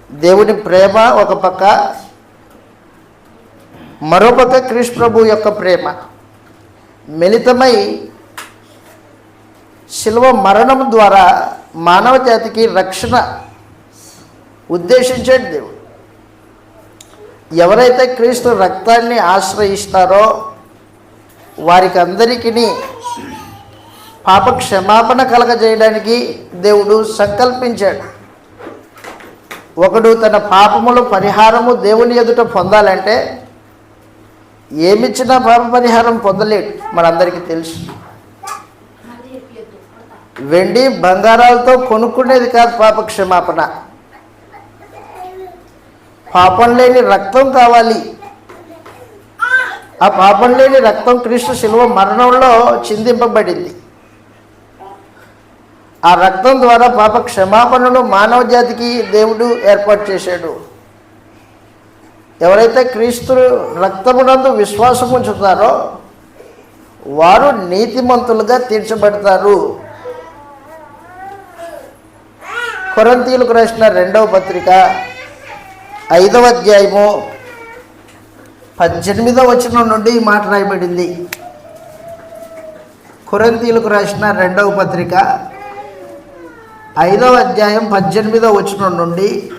దేవుని ప్రేమ ఒక పక్క, మరోపక్క క్రీస్తు ప్రభు యొక్క ప్రేమ మిళితమై శిలువ మరణం ద్వారా మానవ జాతికి రక్షణ ఉద్దేశించాడు దేవుడు. ఎవరైతే క్రీస్తు రక్తాన్ని ఆశ్రయిస్తారో వారికి అందరికీ పాప క్షమాపణ కలగజేయడానికి దేవుడు సంకల్పించాడు. ఒకడు తన పాపముల పరిహారము దేవుని ఎదుట పొందాలంటే ఏమిచ్చినా పాప పరిహారం పొందలేడు. మనందరికీ తెలుసు. వెండి బంగారాలతో కొనుక్కునేది కాదు పాప క్షమాపణ. పాపం లేని రక్తం కావాలి. ఆ పాపం లేని రక్తం క్రీస్తు శిలువ మరణంలో చిందింపబడింది. ఆ రక్తం ద్వారా పాప క్షమాపణను మానవ జాతికి దేవుడు ఏర్పాటు చేశాడు. ఎవరైతే క్రీస్తు రక్తమునందు విశ్వాసం ఉంచుతారో వారు నీతిమంతులుగా తీర్చబడతారు. కొరింథీయులకు రాసిన 2వ పత్రిక 5వ అధ్యాయము 18వ వచనం నుండి ఈ మాట రాయబడింది. కొరింథీయులకు రాసిన 2వ పత్రిక 5వ అధ్యాయం 18వ వచనం నుండి